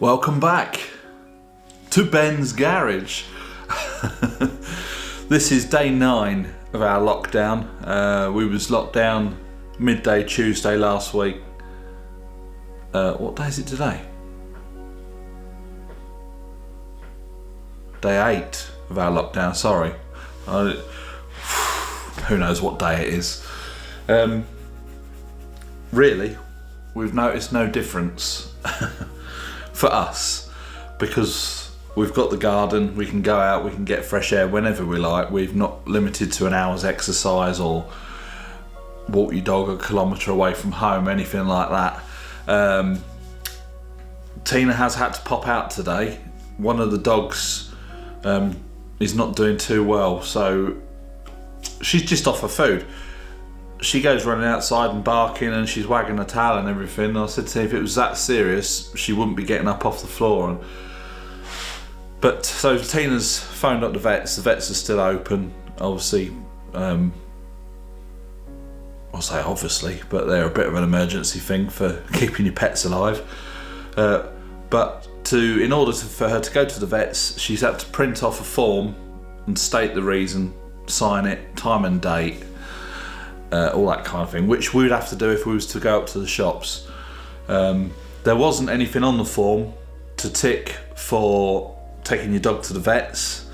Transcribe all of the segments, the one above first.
Welcome back to Ben's Garage. This is day 9 of our lockdown. We was locked down midday Tuesday last week. What day is it today? Day 8 of our lockdown, sorry. Who knows what day it is. Really, we've noticed no difference for us, because we've got the garden, we can go out, we can get fresh air whenever we like. We've not limited to an hour's exercise or walk your dog a kilometre away from home, anything like that. Tina has had to pop out today. One of the dogs is not doing too well, so she's just off her food. She goes running outside and barking, and she's wagging her tail and everything. And I said to her, if it was that serious, she wouldn't be getting up off the floor. But so Tina's phoned up the vets. The vets are still open, obviously. I'll say obviously, but they're a bit of an emergency thing for keeping your pets alive. But in order for her to go to the vets, she's had to print off a form and state the reason, sign it, time and date. All that kind of thing, which we would have to do if we was to go up to the shops. There wasn't anything on the form to tick for taking your dog to the vets,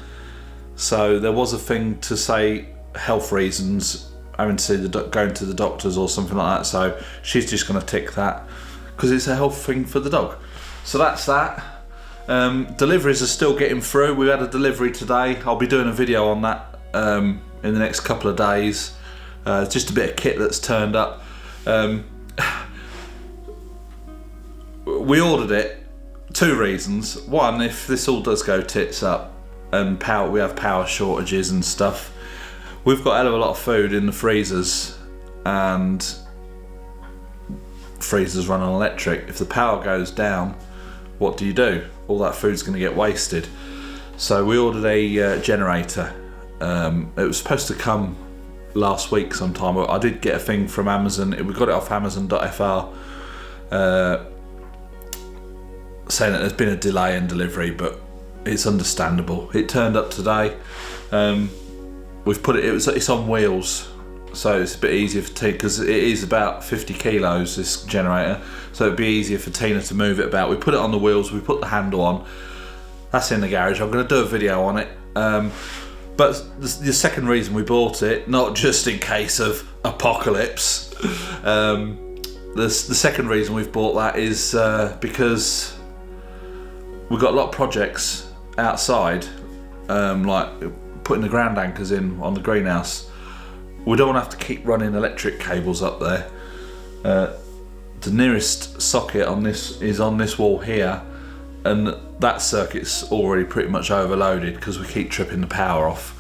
so there was a thing to say health reasons, having to see going to the doctors or something like that. So she's just going to tick that because it's a health thing for the dog. So that's that. Deliveries are still getting through. We had a delivery today. I'll be doing a video on that in the next couple of days. Just a bit of kit that's turned up. We ordered it, 2 reasons. One, if this all does go tits up and we have power shortages and stuff, we've got a hell of a lot of food in the freezers, and freezers run on electric. If the power goes down, what do? All that food's going to get wasted. So we ordered a generator. It was supposed to come last week sometime. I did get a thing from Amazon. We got it off Amazon.fr saying that there's been a delay in delivery, but it's understandable. It turned up today. We've put it's on wheels, so it's a bit easier for Tina, because it is about 50 kilos, this generator, so it'd be easier for Tina to move it about. We put it on the wheels, we put the handle on. That's in the garage. I'm going to do a video on it. But the second reason we bought it, not just in case of apocalypse, the second reason we've bought that is because we've got a lot of projects outside, like putting the ground anchors in on the greenhouse. We don't want to have to keep running electric cables up there. The nearest socket on this is on this wall here, and that circuit's already pretty much overloaded because we keep tripping the power off.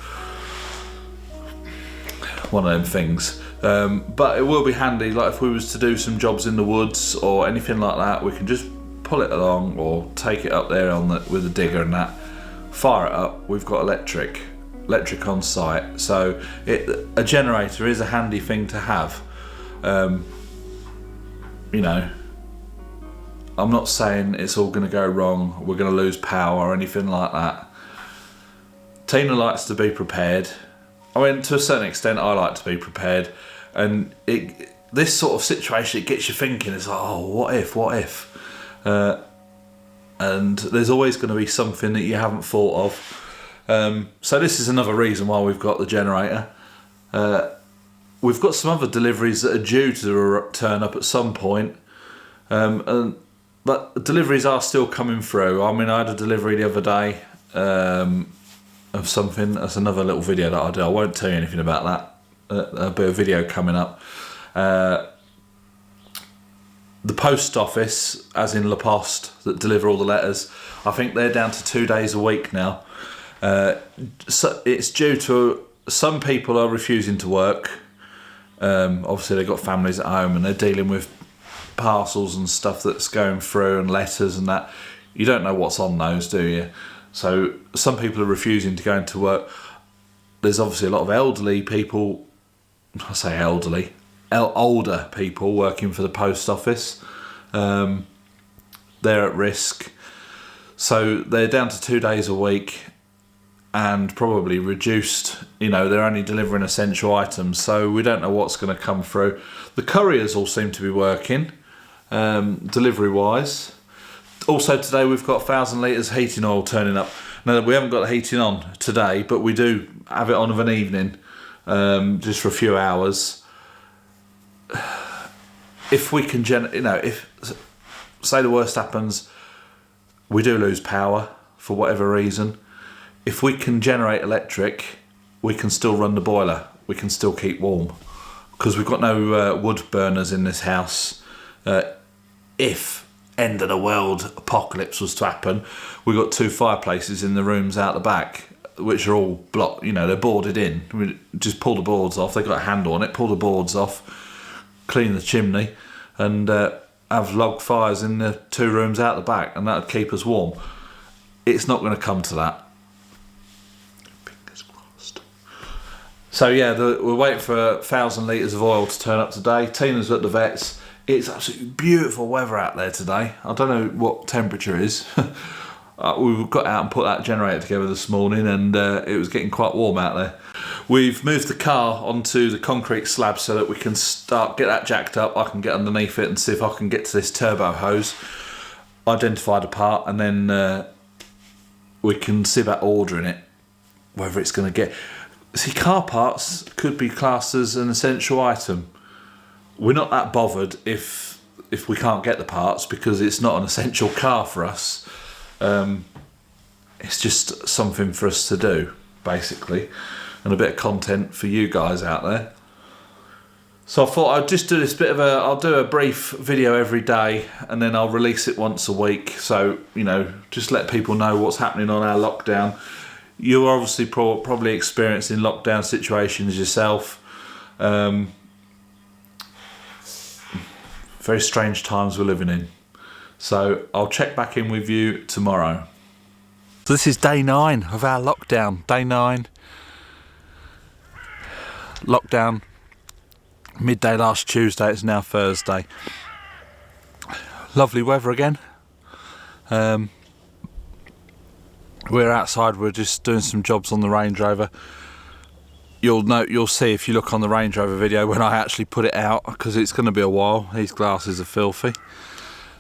One of them things. But it will be handy, like if we was to do some jobs in the woods or anything like that, we can just pull it along or take it up there with the digger and that, fire it up. We've got electric on site, so a generator is a handy thing to have. You know, I'm not saying it's all going to go wrong, we're going to lose power or anything like that. Tina likes to be prepared. I mean, to a certain extent, I like to be prepared. And this sort of situation, it gets you thinking. It's like, oh, what if? And there's always going to be something that you haven't thought of. So this is another reason why we've got the generator. We've got some other deliveries that are due to turn up at some point. But deliveries are still coming through. I mean, I had a delivery the other day of something. That's another little video that I'll do. I won't tell you anything about that. A bit of video coming up. The post office, as in La Poste, that deliver all the letters, I think they're down to 2 days a week now. So it's due to some people are refusing to work. Obviously they've got families at home and they're dealing with parcels and stuff that's going through and letters and that. You don't know what's on those, do you? So some people are refusing to go into work. There's obviously a lot of elderly people, I say elderly, older people working for the post office. They're at risk. So they're down to 2 days a week and probably reduced. You know, they're only delivering essential items, so we don't know what's going to come through. The couriers all seem to be working, delivery wise. Also today we've got 1,000 litres heating oil turning up. Now we haven't got the heating on today, but we do have it on of an evening, just for a few hours. If we can if say the worst happens, we do lose power for whatever reason. If we can generate electric, we can still run the boiler. We can still keep warm because we've got no wood burners in this house. If end of the world apocalypse was to happen, we've got 2 fireplaces in the rooms out the back, which are all blocked. You know, they're boarded in. We just pull the boards off. They've got a handle on it. Pull the boards off, clean the chimney, and have log fires in the 2 rooms out the back, and that would keep us warm. It's not going to come to that. Fingers crossed. So yeah, we're waiting for 1,000 litres of oil to turn up today. Tina's at the vet's. It's absolutely beautiful weather out there today. I don't know what temperature is. We got out and put that generator together this morning, and it was getting quite warm out there. We've moved the car onto the concrete slab so that we can get that jacked up. I can get underneath it and see if I can get to this turbo hose, identify the part, and then we can see about ordering it, whether it's going to get... See, car parts could be classed as an essential item. We're not that bothered if we can't get the parts, because it's not an essential car for us. It's just something for us to do, basically, and a bit of content for you guys out there. So I thought I'd just do this bit of I'll do a brief video every day, and then I'll release it once a week. So, you know, just let people know what's happening on our lockdown. You're obviously probably experiencing lockdown situations yourself. Very strange times we're living in. So I'll check back in with you tomorrow. So this is day 9 of our lockdown. Day 9. Lockdown. Midday last Tuesday, it's now Thursday. Lovely weather again. We're outside, we're just doing some jobs on the Range Rover. You'll see if you look on the Range Rover video when I actually put it out, because it's going to be a while. These glasses are filthy.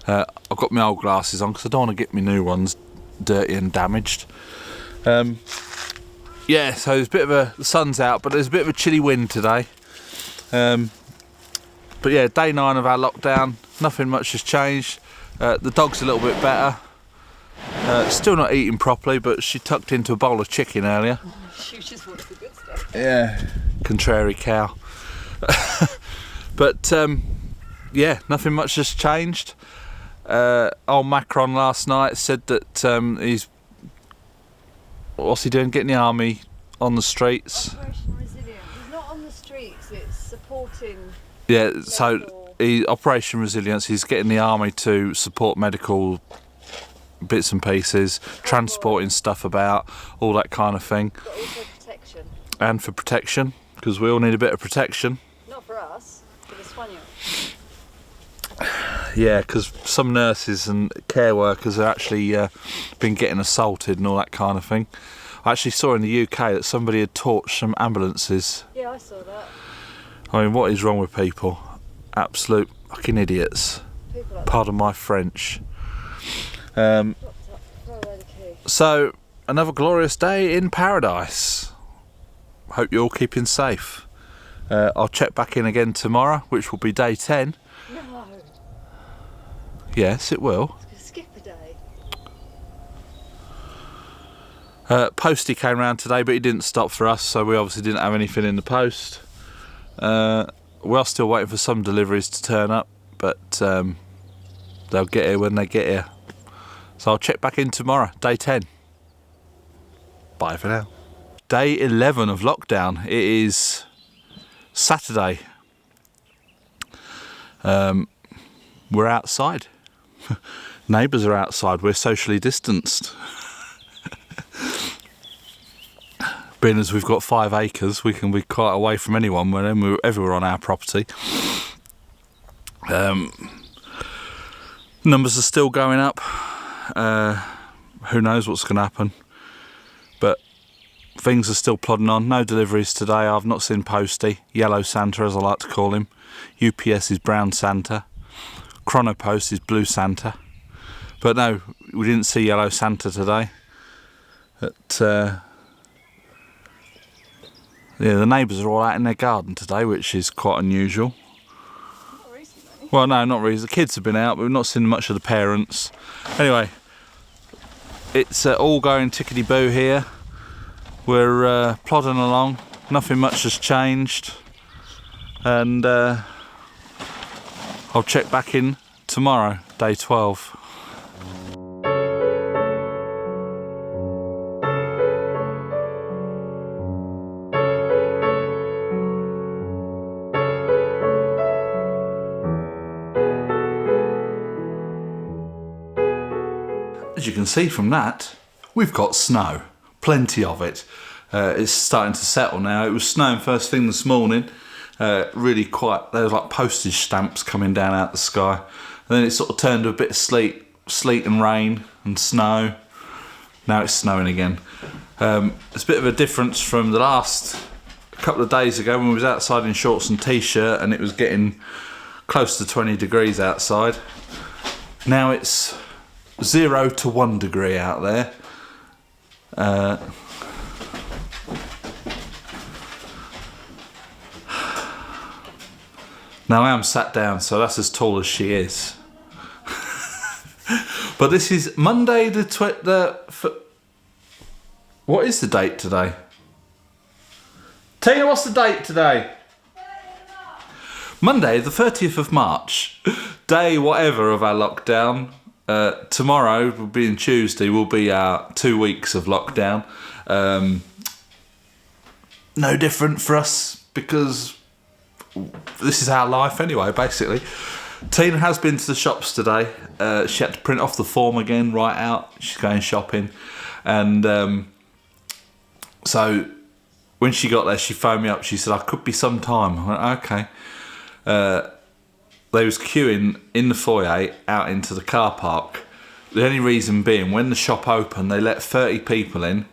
I've got my old glasses on because I don't want to get my new ones dirty and damaged. Yeah, so there's a bit of the sun's out, but there's a bit of a chilly wind today. But yeah, day 9 of our lockdown. Nothing much has changed. The dog's a little bit better. Still not eating properly, but she tucked into a bowl of chicken earlier. She just wants the good stuff. Yeah, contrary cow. But yeah, nothing much has changed. Old Macron last night said that what's he doing? Getting the army on the streets. Operation Resilience. It's not on the streets, it's supporting. Yeah, so Operation Resilience, he's getting the army to support medical bits and pieces, transporting stuff about, all that kind of thing. But also protection. And for protection, because we all need a bit of protection. Not for us, for the soignants. Yeah, because some nurses and care workers are actually been getting assaulted and all that kind of thing. I actually saw in the UK that somebody had torched some ambulances. Yeah, I saw that. I mean, what is wrong with people? Absolute fucking idiots. People like Pardon my French. throw away the key. So, another glorious day in paradise. Hope you're all keeping safe. I'll check back in again tomorrow, which will be day 10. No, Yes, it will. it's gonna skip a day. Postie came round today, but he didn't stop for us, so we obviously didn't have anything in the post. We are still waiting for some deliveries to turn up, but they'll get here when they get here. So I'll check back in tomorrow, day 10. Bye for now. Day 11 of lockdown. It is Saturday. We're outside. Neighbours are outside. We're socially distanced. Being as we've got 5 acres, we can be quite away from anyone whenever we're on our property. Numbers are still going up. who knows what's going to happen. But things are still plodding on. No deliveries today. I've not seen Posty, Yellow Santa as I like to call him. UPS is Brown Santa. Chronopost is Blue Santa. But no, we didn't see Yellow Santa today. But, yeah, the neighbours are all out in their garden today, which is quite unusual. Not recently. Well, no, not really. The kids have been out, but we've not seen much of the parents. Anyway, it's all going tickety-boo here. We're plodding along. Nothing much has changed. And I'll check back in tomorrow, day 12. As you can see from that, we've got snow, plenty of it. It's starting to settle now. It was snowing first thing this morning, really quite, there was like postage stamps coming down out the sky. And then it sort of turned to a bit of sleet and rain and snow. Now it's snowing again. It's a bit of a difference from the last couple of days ago when we was outside in shorts and t-shirt and it was getting close to 20 degrees outside. Now it's 0 to 1 degree out there. Now I am sat down, so that's as tall as she is. But this is Monday what is the date today? Tina, what's the date today? Monday, the 30th of March. Day whatever of our lockdown. Tomorrow, being Tuesday, will be our 2 weeks of lockdown. No different for us because this is our life anyway, basically. Tina has been to the shops today. She had to print off the form again, write out. She's going shopping. And so when she got there, she phoned me up. She said, I could be some time. I went, okay. They was queuing in the foyer out into the car park. The only reason being, when the shop opened, they let 30 people in,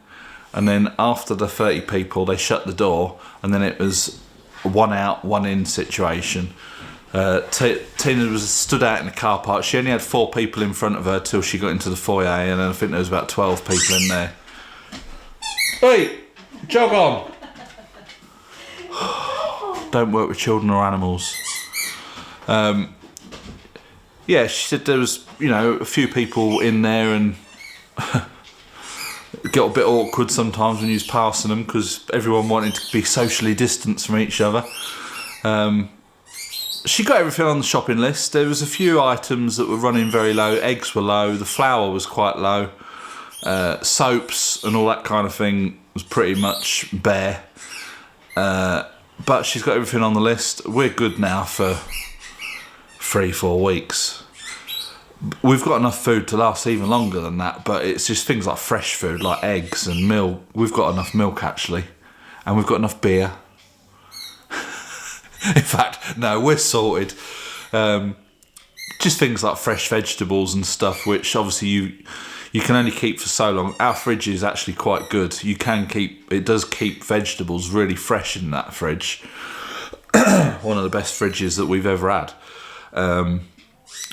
and then after the 30 people, they shut the door, and then it was a one out, one in situation. Tina was stood out in the car park. She only had 4 people in front of her till she got into the foyer, and then I think there was about 12 people in there. Hey, jog on. Don't work with children or animals. Yeah, she said there was, a few people in there and it got a bit awkward sometimes when you was passing them because everyone wanted to be socially distanced from each other. She got everything on the shopping list. There was a few items that were running very low. Eggs were low, the flour was quite low, soaps and all that kind of thing was pretty much bare. But she's got everything on the list. We're good now for 3-4 weeks. We've got enough food to last even longer than that, but it's just things like fresh food, like eggs and milk. We've got enough milk actually, and we've got enough beer. In fact, no, we're sorted. Just things like fresh vegetables and stuff, which obviously you can only keep for so long. Our fridge is actually quite good. It does keep vegetables really fresh in that fridge. One of the best fridges that we've ever had.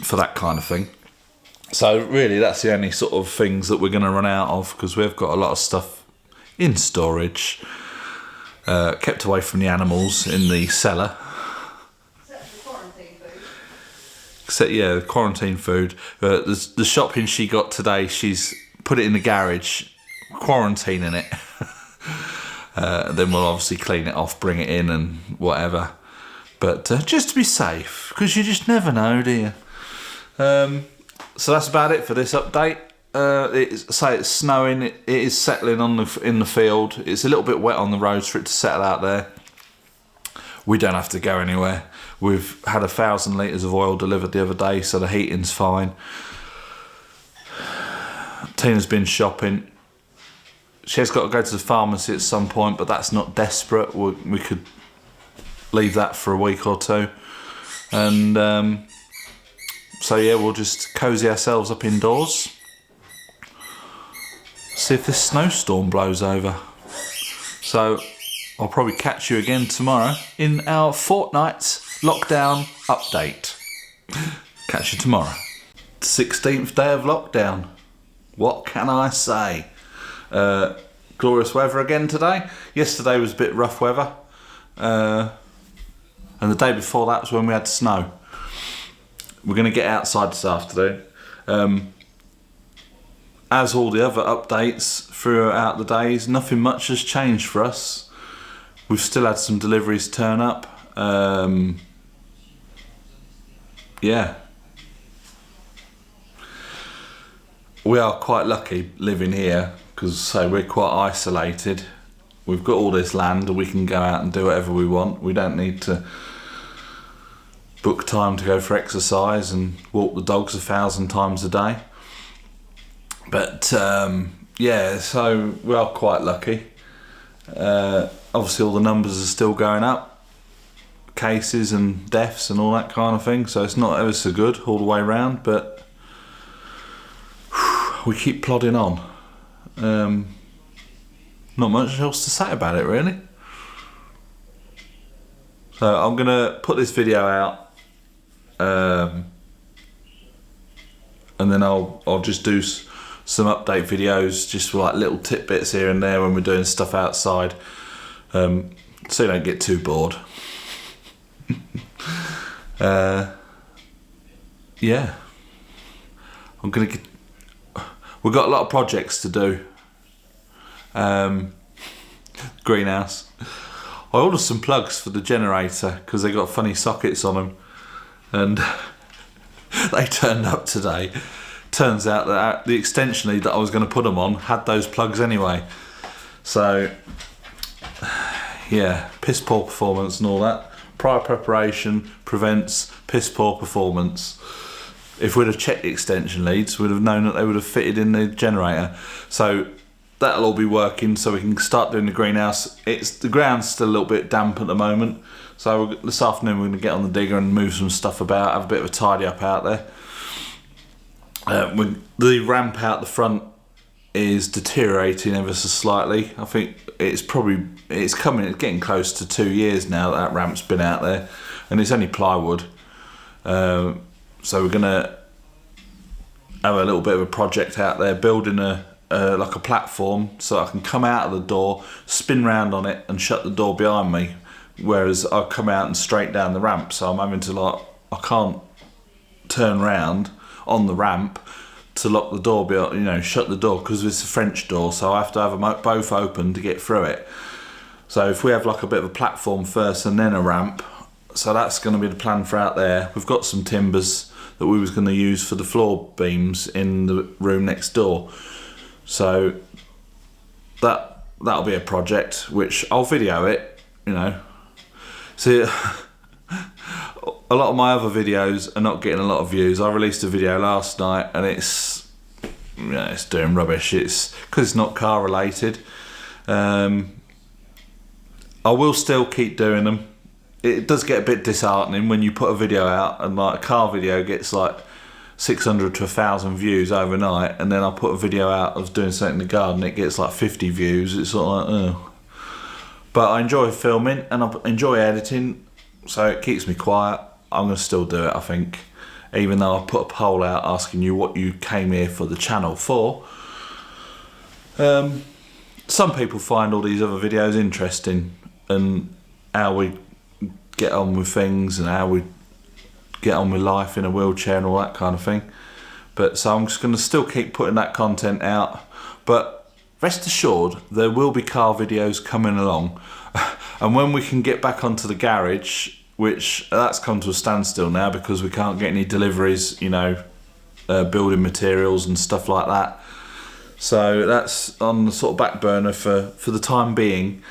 For that kind of thing. So really that's the only sort of things that we're going to run out of because we've got a lot of stuff in storage, kept away from the animals in the cellar. Except for quarantine food. Except, yeah, the quarantine food. The shopping she got today, she's put it in the garage, quarantining it. Then we'll obviously clean it off, bring it in and whatever. But just to be safe, because you just never know, do you? So that's about it for this update. It's snowing. It is settling in the field. It's a little bit wet on the roads for it to settle out there. We don't have to go anywhere. We've had 1,000 litres of oil delivered the other day, so the heating's fine. Tina's been shopping. She has got to go to the pharmacy at some point, but that's not desperate. We could leave that for a week or two. And so yeah, we'll just cosy ourselves up indoors. see if this snowstorm blows over. So I'll probably catch you again tomorrow in our fortnight's lockdown update. Catch you tomorrow. 16th day of lockdown. What can I say? Glorious weather again today. Yesterday was a bit rough weather. And the day before that was when we had snow. We're going to get outside this afternoon. As all the other updates throughout the days, nothing much has changed for us. We've still had some deliveries turn up. Yeah. We are quite lucky living here because we're quite isolated. We've got all this land and we can go out and do whatever we want. We don't need to book time to go for exercise and walk the dogs 1,000 times a day. But yeah, so we are quite lucky. Obviously all the numbers are still going up, cases and deaths and all that kind of thing, so it's not ever so good all the way around, but we keep plodding on. Not much else to say about it really. So I'm gonna put this video out, and then I'll just do some update videos, just for like little tidbits here and there when we're doing stuff outside, so you don't get too bored. Yeah, we've got a lot of projects to do. Greenhouse. I ordered some plugs for the generator because they got funny sockets on them, and they turned up today. Turns out that the extension lead that I was going to put them on had those plugs anyway. So yeah, piss poor performance and all that. Prior preparation prevents piss poor performance. If we'd have checked the extension leads, we'd have known that they would have fitted in the generator. So that'll all be working, so we can start doing the greenhouse. The ground's still a little bit damp at the moment, so this afternoon we're going to get on the digger and move some stuff about, have a bit of a tidy up out there. The ramp out the front is deteriorating ever so slightly. I think it's getting close to 2 years now that ramp's been out there, and it's only plywood. So we're going to have a little bit of a project out there, building like a platform so I can come out of the door, spin round on it and shut the door behind me, whereas I come out and straight down the ramp, so I'm having to I can't turn round on the ramp to lock the door, shut the door, because it's a French door, so I have to have them both open to get through it. So if we have like a bit of a platform first and then a ramp, so that's going to be the plan for out there. We've got some timbers that we was going to use for the floor beams in the room next door. So that'll be a project which I'll video it, See, a lot of my other videos are not getting a lot of views. I released a video last night and it's doing rubbish. It's because it's not car related. I will still keep doing them. It does get a bit disheartening when you put a video out and like a car video gets like 600 to 1,000 views overnight, and then I put a video out of doing something in the garden, it gets like 50 views. It's sort of like, oh. But I enjoy filming and I enjoy editing, so it keeps me quiet. I'm going to still do it, I think, even though I put a poll out asking you what you came here for the channel for. Some people find all these other videos interesting and how we get on with things and how we get on with life in a wheelchair and all that kind of thing. But so I'm just going to still keep putting that content out, but rest assured there will be car videos coming along. And when we can get back onto the garage, which that's come to a standstill now because we can't get any deliveries, building materials and stuff like that, so that's on the sort of back burner for the time being.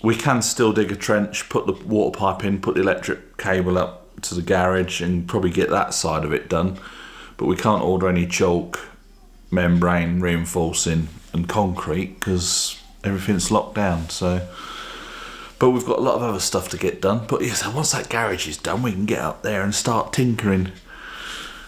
We can still dig a trench, put the water pipe in, put the electric cable up to the garage and probably get that side of it done, but we can't order any chalk, membrane, reinforcing and concrete because everything's locked down. So, but we've got a lot of other stuff to get done. But yes, once that garage is done, we can get up there and start tinkering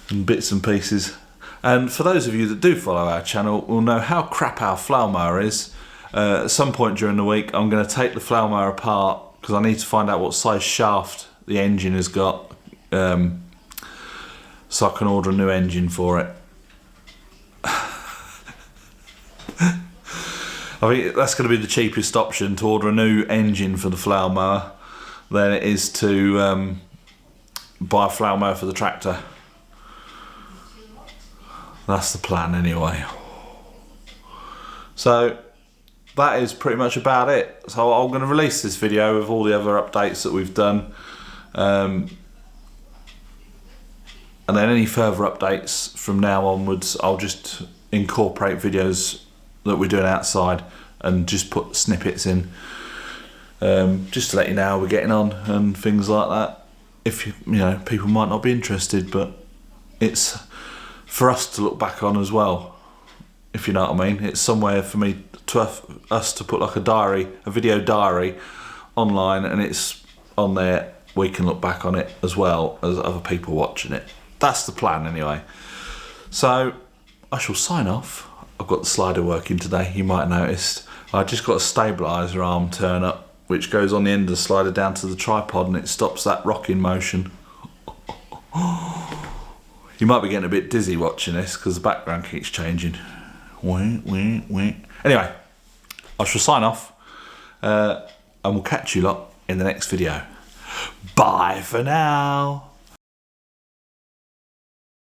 and bits and pieces. And for those of you that do follow our channel will know how crap our flour mower is. At some point during the week I'm going to take the flour mower apart because I need to find out what size shaft the engine has got, so I can order a new engine for it. I think that's going to be the cheapest option, to order a new engine for the flour mower than it is to buy a flour mower for the tractor. That's the plan anyway. So that is pretty much about it. So I'm going to release this video with all the other updates that we've done, and then any further updates from now onwards I'll just incorporate videos that we're doing outside and just put snippets in, just to let you know how we're getting on and things like that. If you know, people might not be interested, but it's for us to look back on as well, if you know what I mean. It's somewhere for me to us to put like a video diary online, and it's on there. We can look back on it as well as other people watching it. That's the plan anyway. So I shall sign off. I've got the slider working today, you might have noticed. I just got a stabiliser arm turn up which goes on the end of the slider down to the tripod, and it stops that rocking motion. You might be getting a bit dizzy watching this because the background keeps changing. Anyway, I shall sign off, and we'll catch you lot in the next video. Bye for now.